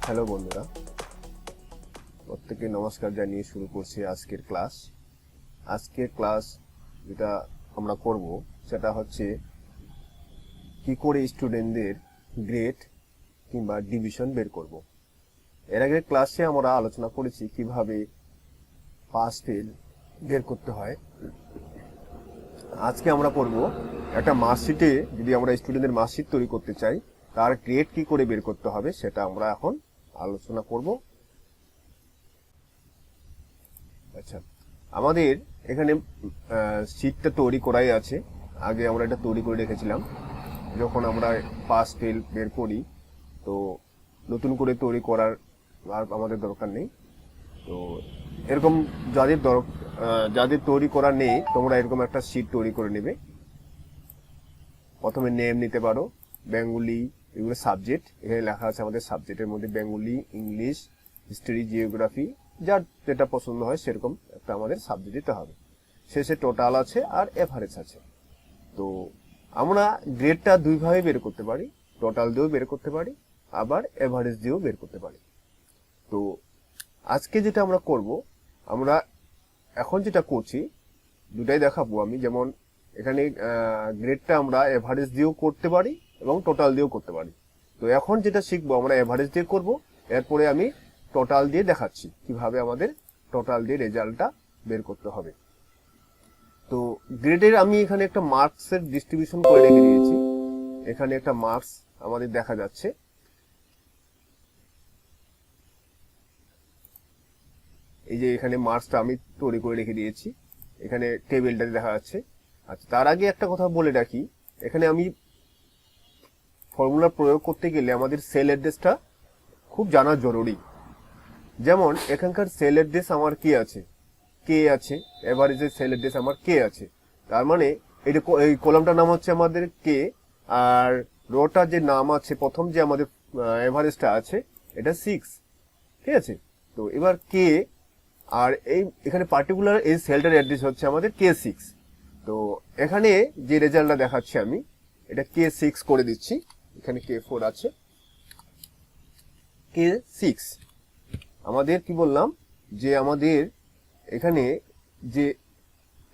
Hello বন্ধুরা, প্রত্যেককে নমস্কার জানিয়ে শুরু করছি আজকের ক্লাস। আজকের ক্লাস যেটা আমরা করব সেটা হচ্ছে কি করে স্টুডেন্টদের গ্রেড কিংবা ডিভিশন বের করব। এর আগের ক্লাসে আমরা আলোচনা করেছি কিভাবে পাস ফেল বের করতে হয়। আজকে আমরা করব একটা মার্কশিটে যদি আমরা স্টুডেন্টের মার্কশিট তৈরি করতে চাই তার গ্রেড কি করে বের করতে হবে সেটা আমরা এখন আলোচনা করব। আচ্ছা, আমাদের এখানে শীটটা তৈরি করাই আছে। আগে আমরা এটা তৈরি করে রেখেছিলাম। যখন আমরা পাস ফেল বের করি তো নতুন করে তৈরি করার আর আমাদের দরকার নেই। তো এরকম যাদের তৈরি করা নেই তোমরা এরকম একটা শীট তৈরি করে নেবে। প্রথমে নেম নিতে পারো, বেঙ্গলি, এগুলো সাবজেক্ট। এখানে লেখা আছে আমাদের সাবজেক্টের মধ্যে বেঙ্গলি, ইংলিশ, হিস্ট্রি, জিওগ্রাফি, যার যেটা পছন্দ হয় সেরকম একটা আমাদের সাবজেক্ট দিতে হবে। শেষে টোটাল আছে আর এভারেজ আছে। তো আমরা গ্রেডটা দুইভাবে বের করতে পারি, টোটাল দিয়েও বের করতে পারি, আবার এভারেজ দিয়েও বের করতে পারি। তো আজকে যেটা আমরা করব, আমরা এখন যেটা করছি দুটাই দেখাবো আমি। যেমন এখানে গ্রেডটা আমরা এভারেজ দিয়েও করতে পারি এবং টোটাল দিয়েও করতে পারি। তো এখন যেটা শিখবো আমরা এভারেজ দিয়ে করব, এরপরে আমি টোটাল দিয়ে দেখাচ্ছি কিভাবে আমাদের টোটাল দিয়ে রেজাল্টটা বের করতে হবে। তো গ্রেডের আমি এখানে একটা মার্কসের ডিস্ট্রিবিউশন করে রেখে দিয়েছি। এখানে একটা মার্কস আমাদের দেখা যাচ্ছে। এই যে এখানে মার্কসটা আমি তৈরি করে রেখে দিয়েছি, এখানে টেবিলটা দেখা যাচ্ছে। আচ্ছা, তার আগে একটা কথা বলে রাখি, এখানে আমি ফর্মুলা প্রয়োগ করতে গেলে আমাদের সেল অ্যাড্রেসটা খুব জানা জরুরি। যেমন এখানকার সেল অ্যাড্রেস আমার কি আছে, কে আছে, এভারেজের সেল অ্যাড্রেস আমার কে আছে। তার মানে এই কলামটার নাম হচ্ছে আমাদের কে, আর রোটার যে নাম আছে প্রথম যে আমাদের এভারেজটা আছে এটা 6, ঠিক আছে। তো এবার কে আর এখানে পার্টিকুলার এই সেলটার অ্যাড্রেস হচ্ছে আমাদের K6। তো এখানে যে রেজাল্টটা দেখাচ্ছি আমি এটা K6 করে দিচ্ছি। এখানে K4 আছে, K6 আমাদের কি বললাম যে আমাদের এখানে যে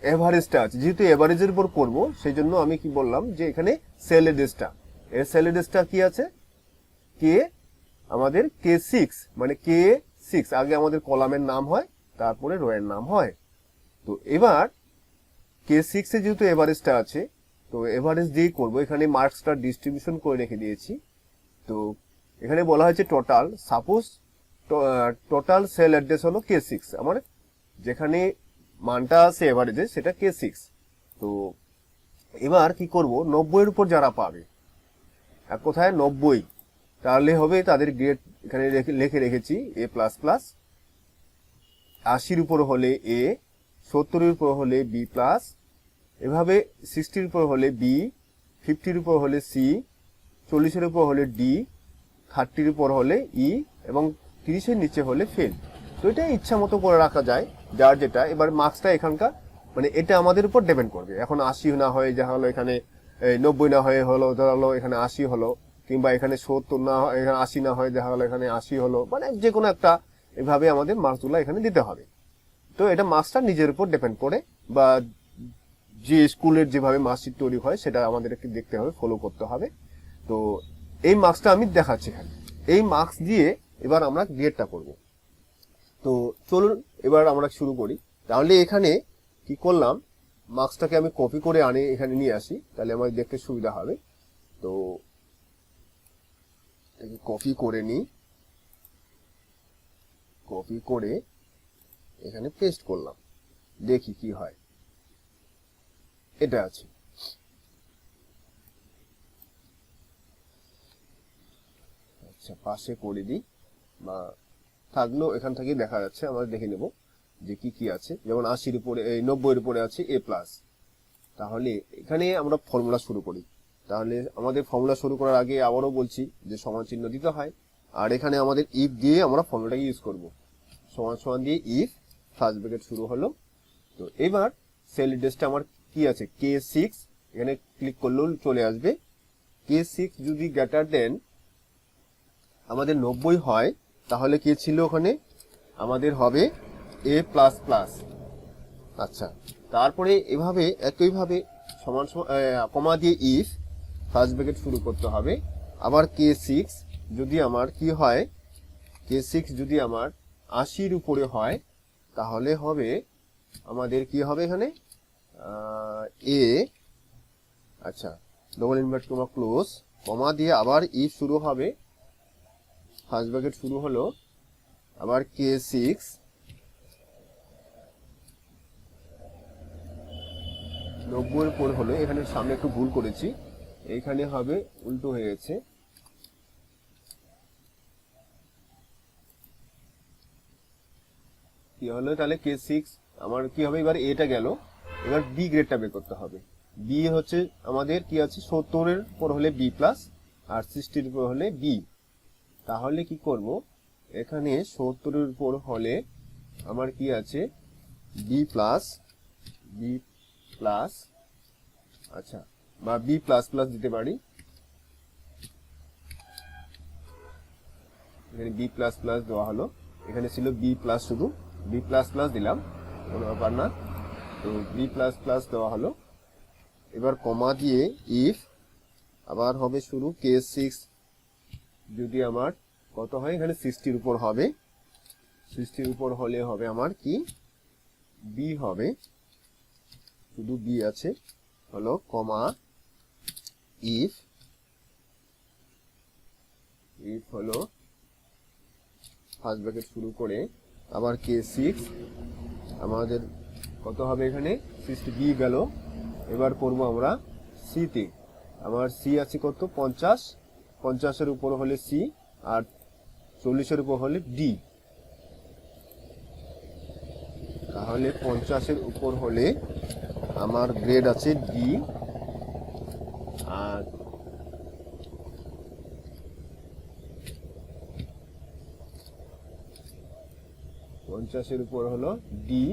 এভারেজটা আছে, যেহেতু এভারেজের উপর করব সেই জন্য আমি কি বললাম যে এখানে সেল অ্যাড্রেসটা, এর সেল অ্যাড্রেসটা কি আছে, কে আমাদের K6, মানে K6 আগে আমাদের কলামের নাম হয় তারপরে রো এর নাম হয়। তো এবার K6 এ যেহেতু এভারেজটা আছে তো এভারেজ দিয়ে করব। এখানে মার্কসটা ডিস্ট্রিবিউশন করে রেখে দিয়েছি। তো এখানে বলা হয়েছে total, suppose total sell address হলো K6, আমার যেখানে মানটা আছে এভারেজে সেটা K6। তো এবার কি করব, 90 এর উপর যারা পাবে, এক কথায় 90, তাহলে হবে তাদের গ্রেড এখানে লিখে রেখেছি A++, 80-র উপর হলে A, 70-এর উপর হলে B+, এভাবে 60-র উপর হলে B, 50-র উপর হলে C, 40-এর উপর হলে D, 30-র উপর হলে E এবং 30-এর নিচে হলে ফেল। তো এটা ইচ্ছা মতো করে রাখা যায় যার যেটা। এবার মার্কসটা এখানকার মানে এটা আমাদের উপর ডিপেন্ড করবে। এখন 80 না হয়ে যা হলো এখানে 90 না হয়ে হলো ধরো এখানে 80 হলো, কিংবা এখানে 70 না হয় এখানে 80 না হয়ে দেখা হলো এখানে 80 হলো, মানে যে কোনো একটা এভাবে আমাদের মার্কসগুলো এখানে দিতে হবে। তো এটা মার্কসটা নিজের উপর ডিপেন্ড করে, বা যে স্কুলের যেভাবে মার্কশিট তৈরি হয় সেটা আমাদেরকে দেখতে হবে, ফলো করতে হবে। তো এই মার্কসটা আমি দেখাচ্ছি এখানে। এই মার্কস দিয়ে এবার আমরা গ্রেডটা করব। তো চলুন এবার আমরা শুরু করি। তাহলে এখানে কি করলাম, মার্কসটাকে আমি কপি করে আনে এখানে নিয়ে আসি, তাহলে আমার দেখতে সুবিধা হবে। তো কপি করে নিই, কপি করে এখানে পেস্ট করলাম, দেখি কি হয়। এটা আছে। আচ্ছা, পাশে করে দিই, বা থাকলেও এখান থেকে দেখা যাচ্ছে, আমরা দেখে নেব যে কি কি আছে। যেমন 80-র উপরে 90-এর উপরে আছে A+। তাহলে এখানে আমরা ফর্মুলা শুরু করি। তাহলে আমাদের ফর্মুলা শুরু করার আগে আবারও বলছি যে সমান চিহ্ন দিতে হয়, আর এখানে আমাদের ইফ দিয়ে আমরা ফর্মুলাটাকে ইউজ করব। সমান সমান দিয়ে ইফ, ফার্স্ট ব্র্যাকেট শুরু হলো। তো এবার সেল অ্যাড্রেসটা আমার কি আছে, K6, এখানে ক্লিক করলেও চলে আসবে। K6 যদি গ্রেটার দেন আমাদের 90 হয় তাহলে কি ছিল ওখানে আমাদের হবে এ প্লাস প্লাস। আচ্ছা, তারপরে এভাবে একইভাবে সমান সমান কমা দিয়ে ইফ ফার্স্ট ব্র্যাকেট শুরু করতে হবে। আবার K6 যদি আমার কি হয়, K6 যদি আমার 80-র উপরে হয় তাহলে হবে আমাদের কি হবে এখানে এ, আচ্ছা double invert comma close comma দিয়ে আবার ইফ শুরু হবে, ফার্স্ট ব্র্যাকেট শুরু হলো, আবার K6 90-এর উপর হলো। এখানে সামনে একটু ভুল করেছি, এখানে হবে উল্টো হয়ে গেছে, কি হলো তাহলে K6 আমার কি হবে, এবার এটা গেল, এবার বি গ্রেডটা বের করতে হবে। বি হচ্ছে আমাদের কি আছে 70-এর উপর হলে বি প্লাস আর 60-র উপর হলে বি। তাহলে কি করব, এখানে 70-এর উপর হলে আমার কি আছে বি প্লাস, আচ্ছা বা বি প্লাস প্লাস দিতে পারি, এখানে বি প্লাস প্লাস দেওয়া হলো, এখানে ছিল বি প্লাস, শুধু বি প্লাস প্লাস দিলাম, কোনো ব্যাপার না, তো বি প্লাস প্লাস দেওয়া হলো। এবার কমা দিয়ে ইফ আবার হবে শুরু K6 যদি আমার কত হয়, এখানে 60-র উপর হবে, 60-র উপর হলে হবে আমার কি বি হবে, শুধু বি আছে, হলো কমা ইফ হলো ফার্স্ট ব্র্যাকেট শুরু করে আবার K6 আমাদের কত হবে, এখানে 60 বি গেল। এবার করব আমরা সিতে, আমার সি আছে কত 50, 50-এর উপর হলে সি আর 40-এর উপর হলে ডি। তাহলে 50-এর উপর হলে আমার গ্রেড আছে ডি, আর পঞ্চাশের উপর হলো ডি,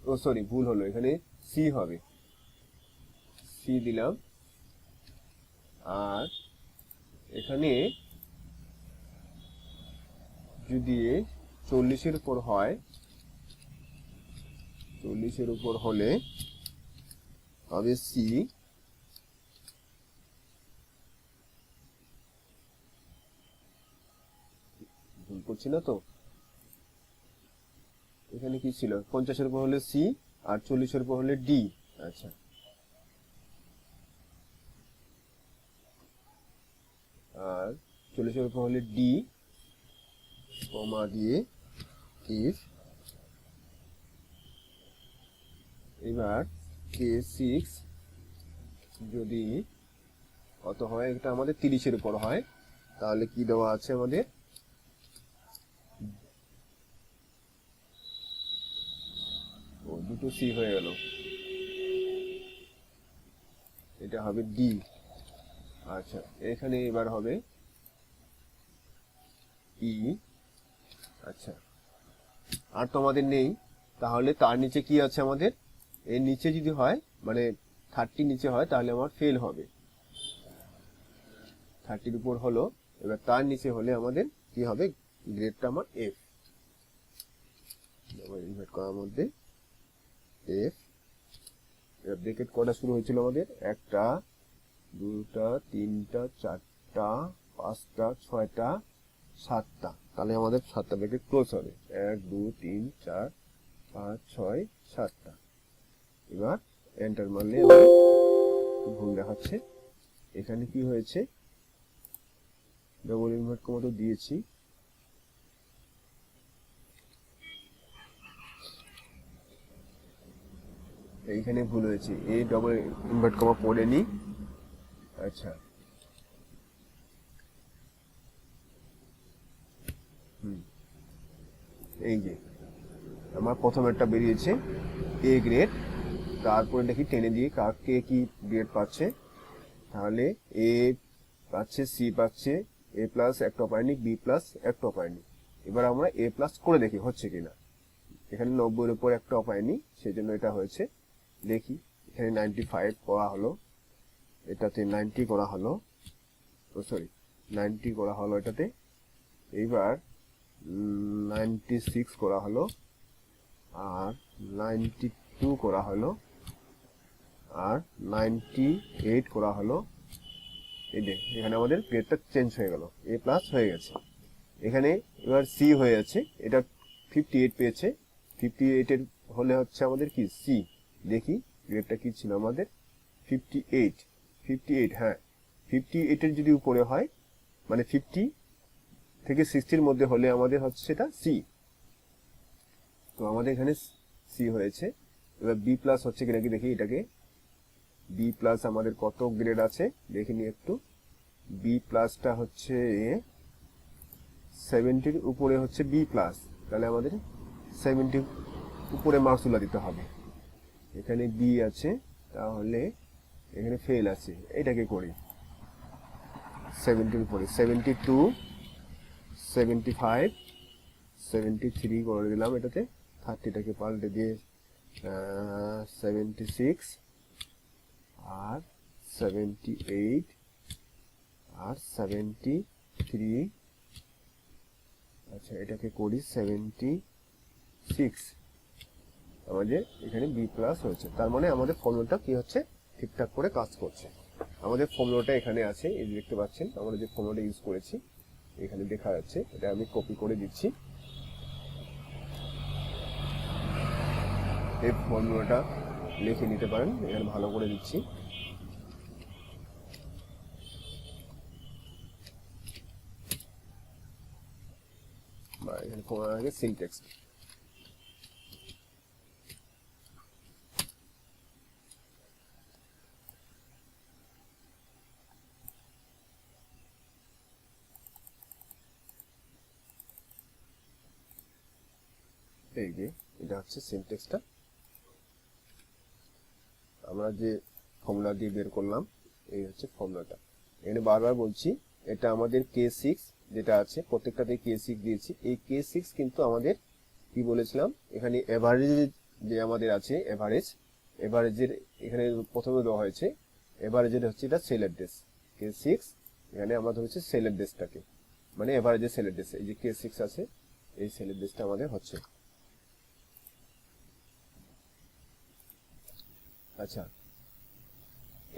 ও সরি ভুল হলো, এখানে সি হবে, সি দিলাম। আর এখানে যদি 40-এর উপর হয়, 40-এর উপর হলে হবে সি, ভুল করছি না তো, এখানে কি ছিল 50-এর উপর হলে সি আর 40-এর উপর হলে ডি। আচ্ছা, আর 40-এর উপর হলে ডি কমা দিয়ে ইফ, এবার K6 যদি কত হয়, এটা আমাদের 30-এর উপর হয়, তাহলে কি দেওয়া আছে আমাদের, ও দুটো সি হয়ে গেল, এটা হবে ডি। আচ্ছা, এখানে এবার হবে ই। আচ্ছা, আর তো আমাদের নেই, তাহলে তার নিচে কি আছে আমাদের, এর নিচে যদি হয় মানে 30 নিচে হয় তাহলে আমার ফেল হবে, 30-র উপর হলো, এবার তার নিচে হলে আমাদের কি হবে, গ্রেডটা আমার এফ, ইনভার্ট করার মধ্যে এফ। এবার ব্র্যাকেট কটা শুরু হয়েছিল আমাদের, 1টা 2টা 3টা 4টা 5টা 6টা 7টা, তাহলে আমাদের 7টা ব্র্যাকেট ক্লোজ হবে, 1 2 3 4 5 6 7টা। এবার এন্টার মারলে ভুল দেখাচ্ছে, এখানে কি হয়েছে, ডবল ইনভার্ট কমা তো দিয়েছি, এইখানে ভুল হয়েছে, এই ডবল ইনভার্ট কমা পড়েনি। আচ্ছা, এই যে আমার প্রথম একটা বেরিয়েছে এ গ্রেড, তারপরে দেখি টেনে দিয়ে কে কি গ্রেড পাচ্ছে, তাহলে এ পাচ্ছে, সি পাচ্ছে, এ প্লাস একটা পায়নি, বি প্লাস একটা পায়নি। এবার আমরা এ প্লাস করে দেখি হচ্ছে কিনা, এখানে 90-এর উপর একটা পায়নি, সেই জন্য এটা হয়েছে। দেখি এখানে 95 করা হলো, এটাতে 90 করা হলো, ও সরি 90 করা হলো এটাতে, এইবার 96 করা হলো, আর 92 করা হলো, আর 98 করা হলো। এই যে এখানে আমাদের গ্রেডটা চেঞ্জ হয়ে গেল, এ প্লাস হয়ে গেছে। এখানে এবার সি হয়ে যাচ্ছে, এটা 58 পেয়েছে। 58 এর হলে হচ্ছে আমাদের কি সি। দেখি গ্রেডটা কি ছিল আমাদের, 58। 58, হ্যাঁ 58 এর যদি উপরে হয়, মানে 50 থেকে 60 মধ্যে হলে আমাদের হচ্ছে সেটা সি। তো আমাদের এখানে সি হয়েছে। এবার বি প্লাস হচ্ছে কিনা কি দেখি এটাকে। বি প্লাস আমাদের কত গ্রেড আছে দেখিনি একটু। বি প্লাসটা হচ্ছে 70-র উপরে হচ্ছে বি প্লাস, তাহলে আমাদের 70 উপরে মার্কসগুলো দিতে হবে। এখানে বি আছে, তাহলে এখানে ফেল আছে, এটাকে করি 70-র উপরে। 72, 75, 73 করে দিলাম এটাতে। 30টাকে পাল্টে দিয়ে 76, আর 78, আর 73। আচ্ছা এটাকে করি 76। আমাদের এখানে বি প্লাস হয়েছে, তার মানে আমাদের ফর্মুলাটা কি হচ্ছে, ঠিকঠাক করে কাজ করছে। আমাদের ফর্মুলাটা এখানে আছে, এই দেখতে পাচ্ছেন আমরা যে ফর্মুলাটা ইউজ করেছি এখানে দেখা যাচ্ছে। এটা আমি কপি করে দিচ্ছি, এই ফর্মুলাটা লিখে নিতে পারেন, এখানে ভালো করে দিচ্ছি। বা এখানে ফর্মুলা আগে সিনট্যাক্স। এই যে এটা হচ্ছে সিনট্যাক্সটা আমরা যে ফর্মুলা দিয়ে বের করলাম, এই হচ্ছে ফর্মুলাটা। এখানে বারবার বলছি এটা আমাদের K6 যেটা আছে, প্রত্যেকটাতে K6 দিয়েছি। এই K6 কিন্তু আমাদের কি বলেছিলাম, এখানে এভারেজ যে আমাদের আছে, এভারেজের এখানে প্রথমে দেওয়া হয়েছে। এভারেজের হচ্ছে এটা সেল অ্যাড্রেস K6, এখানে আমরা ধরেছি সেল অ্যাড্রেসটাকে, মানে এভারেজের সেল অ্যাড্রেস। এই যে K6 আছে, এই সেল অ্যাড্রেসটা আমাদের হচ্ছে। আচ্ছা,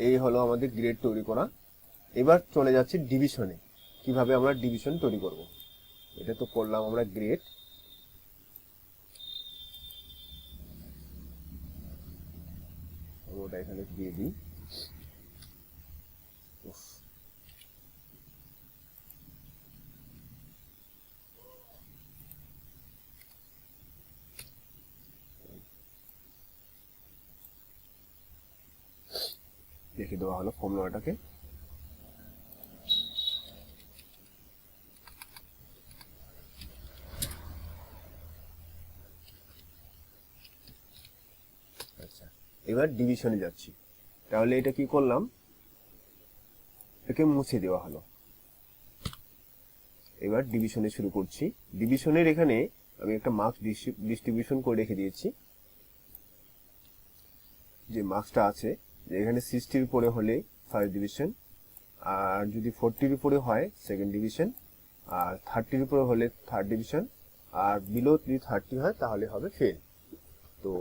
এই হলো আমাদের গ্রেড তৈরি করা। এবার চলে যাচ্ছে ডিভিশনে, কিভাবে আমরা ডিভিশন তৈরি করব। এটা তো করলাম আমরা গ্রেড। ওটা এখানে দিয়ে দিই। লিখে দেওয়া হলো ফর্মুলাটাকে। আচ্ছা, এবার ডিভিশনে যাচ্ছি। তাহলে এটা কি করলাম, একে মুছে দেওয়া হলো। এবার ডিভিশনে শুরু করছি। ডিভিশনের এখানে আমি একটা মার্কস ডিস্ট্রিবিউশন করে রেখে দিয়েছি। যে মার্কসটা আছে, যে এখানে 60-র উপরে হলে ফার্স্ট ডিভিশন, আর যদি 40-র উপরে হয় সেকেন্ড ডিভিশন, আর 30-র উপরে হলে থার্ড ডিভিশন, আর বিলো যদি 30 হয় তাহলে হবে ফেল। তো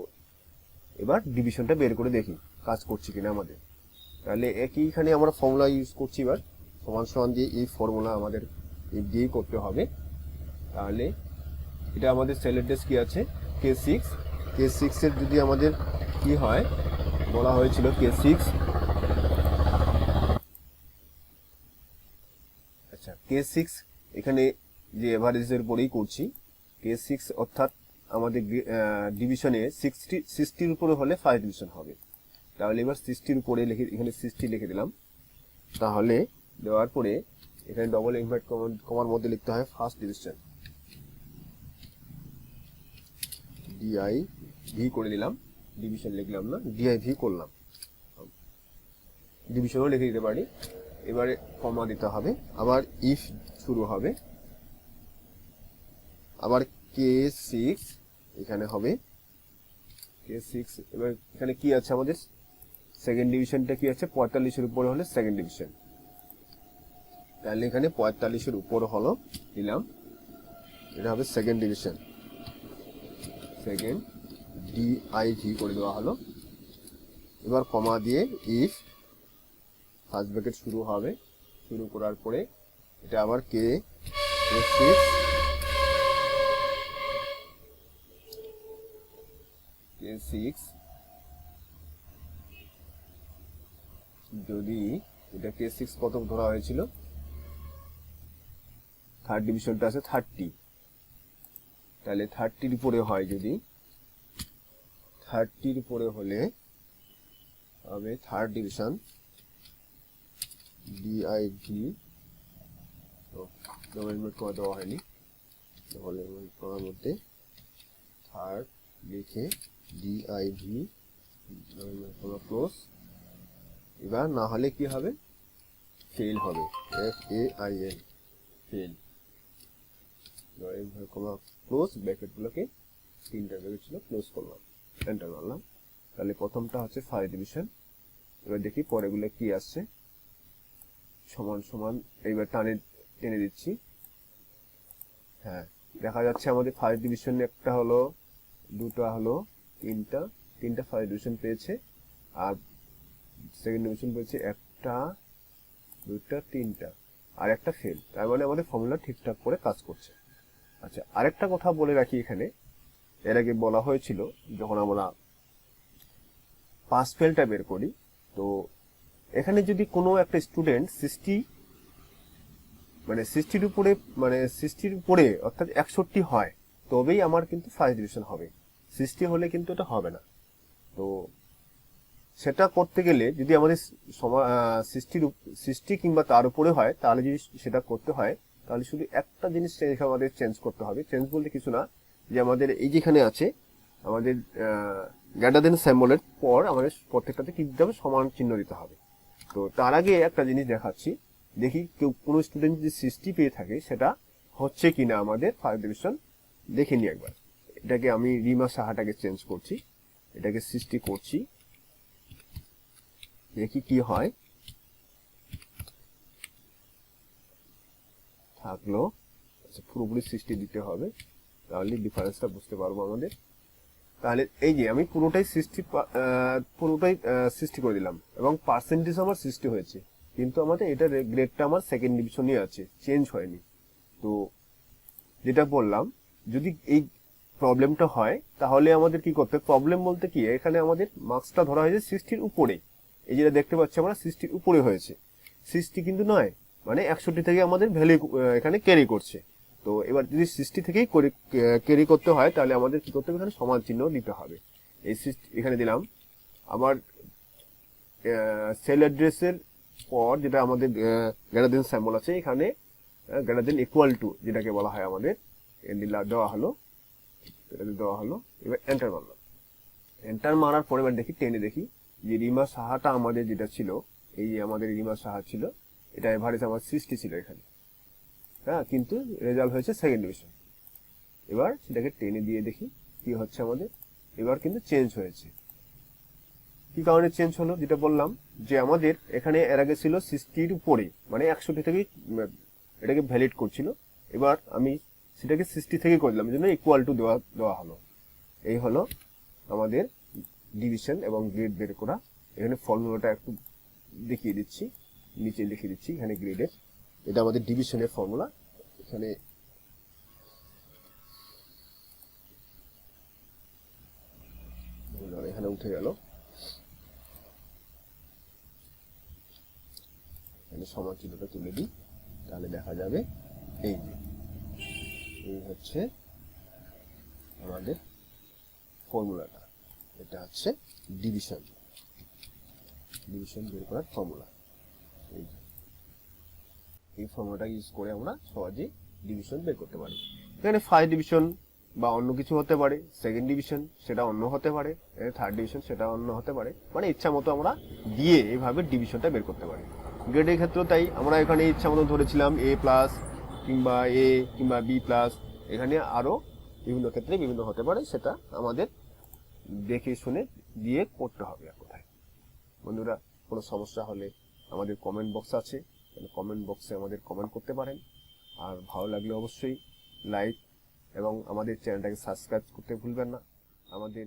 এবার ডিভিশনটা বের করে দেখি কাজ করছে কিনা আমাদের। তাহলে একইখানে আমরা ফর্মুলা ইউজ করছি। এবার সমান সমান দিয়ে এই ফর্মুলা আমাদের দিয়েই করতে হবে। তাহলে এটা আমাদের সেল অ্যাড্রেস কি আছে, K6। K6 এর যদি আমাদের কি হয়, বলা হয়েছিল K6। আচ্ছা, K6 এখানে যে এভারেজের উপরেই করছি। K6 অর্থাৎ আমাদের ডিভিশনে 60-র উপরে হলে ফার্স্ট ডিভিশন হবে। তাহলে এবার 60-র উপরে লিখে, এখানে 60 লিখে দিলাম। তাহলে দেওয়ার পরে এখানে ডবল ইনভার্ট কমার মধ্যে লিখতে হয় ফার্স্ট ডিভিশন, DIV করে দিলাম। ডিভিশন লিখলাম না, DIV করলাম। ডিভিশনও লিখে দিতে পারি। এবারে কমা দিতে হবে, আবার ইফ শুরু হবে, আবার K6 এখানে হবে K6। এবার এখানে কি আছে আমাদের, সেকেন্ড ডিভিশনটা কি আছে, 45-এর উপরে হলে সেকেন্ড ডিভিশন। তাহলে এখানে 45-এর উপর হলো দিলাম। এটা হবে সেকেন্ড ডিভিশন, সেকেন্ড ডিআইভি করে দেওয়া হলো। এবার কমা দিয়ে ইফ ফার্স্ট ব্র্যাকেট শুরু হবে, শুরু করার পরে এটা আবার কে সিক্স, যদি এটা কে সিক্স কত ধরা হয়েছিল, থার্ড ডিভিশনটা আছে 30, তাহলে 30-র উপরে হয়, যদি 30-র উপরে হলে হবে থার্ড ডিভিশন ডিআইভি। কমা দেওয়া হয়নি, তাহলে কমার মধ্যে থার্ড লিখে ডিআইভি কমা ক্লোজ। এবার না হলে কি হবে, ফেল হবে, FAIL ফেল। কমা ক্লোজ, ব্র্যাকেটগুলোকে তিনটা ব্র্যাকেট ছিল ক্লোজ করলাম, এন্টার মারলাম। তাহলে প্রথমটা হচ্ছে ফার্স্ট ডিভিশন। এবার দেখি পরেগুলো কি আসছে, সমান সমান। এইবার টেনে দিচ্ছি। হ্যাঁ, দেখা যাচ্ছে আমাদের ফার্স্ট ডিভিশন একটা হলো, দুটো হলো, তিনটা ফার্স্ট ডিভিশন পেয়েছে, আর সেকেন্ড ডিভিশন পেয়েছে একটা, দুটা, তিনটা, আর একটা ফেল। তার মানে আমাদের ফর্মুলা ঠিকঠাক করে কাজ করছে। আচ্ছা, আরেকটা কথা বলে রাখি এখানে, এর আগে বলা হয়েছিল যখন আমরা পাস ফেলটা বের করি, তো এখানে যদি কোনো একটা স্টুডেন্ট 60 উপরে অর্থাৎ 61 হয়, তবেই আমার কিন্তু ফার্স্ট ডিভিশন হবে। 60 হলে কিন্তু এটা হবে না। তো সেটা করতে গেলে যদি আমাদের 60 কিংবা তার উপরে হয়, তাহলে যদি সেটা করতে হয়, তাহলে শুধু একটা জিনিস আমাদের চেঞ্জ করতে হবে। চেঞ্জ বলতে কিছু না, যে আমাদের এই যেখানে আছে আমাদের গ্রেটার দেন সিম্বলের পর আমাদের প্রত্যেকটাতে কি দিতে হবে, সমান চিহ্ন দিতে হবে। তো তার আগে একটা জিনিস দেখাচ্ছি, দেখি কোনো স্টুডেন্ট যদি 60 পেয়ে থাকে সেটা হচ্ছে কিনা আমাদের ফার্স্ট ডিভিশন, দেখে নি একবার। এটাকে আমি রিমা সাহাটাকে চেঞ্জ করছি, এটাকে 60 করছি, দেখি কি হয়। থাকলো, পুরোপুরি 60 দিতে হবে, তাহলে ডিফারেন্সটা বুঝতে পারবো আমাদের। তাহলে এই যে আমি পুরোটাই 60 করে দিলাম, এবং পার্সেন্টেজ আমার 60 হয়েছে, কিন্তু আমাদের এটা গ্রেডটা আমার সেকেন্ড ডিভিশনই আছে, চেঞ্জ হয়নি। তো যেটা বললাম, যদি এই প্রবলেমটা হয় তাহলে আমাদের কি করতে, প্রবলেম বলতে কি, এখানে আমাদের মার্কসটা ধরা হয়েছে 60-র উপরে। এই যেটা দেখতে পাচ্ছি আমরা 60-র উপরে হয়েছে, 60 কিন্তু নয়, মানে 61 থেকে আমাদের ভ্যালু এখানে ক্যারি করছে। তো এবার যদি 60 থেকেই ক্যারি করতে হয়, তাহলে আমাদের কি করতে হবে, এখানে সমান চিহ্ন দিতে হবে। এই 60 এখানে দিলাম। আবার সেল অ্যাড্রেসের পর যেটা আমাদের গ্রেটার দেন সিম্বল আছে, এখানে গ্রেটার দেন ইকুয়াল টু যেটাকে বলা হয় আমাদের, দেওয়া হলো, এবার এন্টার মারলাম। এন্টার মারার পরে এবার দেখি, টেনে দেখি যে রিমা সাহাটা আমাদের যেটা ছিল, এই যে আমাদের রিমা সাহা ছিল, এটা এভারেজ আমার 60 ছিল এখানে, হ্যাঁ, কিন্তু রেজাল্ট হয়েছে সেকেন্ড ডিভিশন। এবার সেটাকে টেনে দিয়ে দেখি কি হচ্ছে আমাদের। এবার কিন্তু চেঞ্জ হয়েছে। কি কারণে চেঞ্জ হলো, যেটা বললাম যে আমাদের এখানে এর আগে ছিল 60-র উপরে, মানে 61 থেকে এটাকে ভ্যালিড করছিল। এবার আমি সেটাকে 60 থেকে করে দিলাম, এই জন্য ইকুয়াল টু দেওয়া হলো। এই হলো আমাদের ডিভিশন এবং গ্রেড বের করা। এখানে ফর্মুলাটা একটু দেখিয়ে দিচ্ছি, নিচে লিখে দিচ্ছি এখানে গ্রেডের, এটা আমাদের ডিভিশনের ফর্মুলা। এখানে এখানে উঠে গেল, এখানে সমান চিহ্নটা তুলে দিই, তাহলে দেখা যাবে এই হচ্ছে আমাদের ফর্মুলাটা। এটা হচ্ছে ডিভিশন বের করার ফর্মুলা। এই ফর্মুলাটা ইউজ করে আমরা সহজেই ডিভিশন বের করতে পারি। এখানে ফার্স্ট ডিভিশন বা অন্য কিছু হতে পারে, সেকেন্ড ডিভিশন সেটা অন্য হতে পারে, থার্ড ডিভিশন সেটা অন্য হতে পারে, মানে ইচ্ছা মতো আমরা দিয়ে এইভাবে ডিভিশনটা বের করতে পারি। গ্রেডের ক্ষেত্রেও তাই, আমরা এখানে ইচ্ছা মতো ধরেছিলাম A+ কিংবা A কিংবা B+, এখানে আরও বিভিন্ন ক্ষেত্রে বিভিন্ন হতে পারে, সেটা আমাদের দেখে শুনে দিয়ে করতে হবে। কোথায় বন্ধুরা কোনো সমস্যা হলে আমাদের কমেন্ট বক্স আছে, কমেন্ট বক্সে আমাদের কমেন্ট করতে পারেন। আর ভালো লাগলে অবশ্যই লাইক, কমেন্ট, শেয়ার, সাবস্ক্রাইব করতে পারেন। ধন্যবাদ। এবং আমাদের চ্যানেলটাকে সাবস্ক্রাইব করতে ভুলবেন না। আমাদের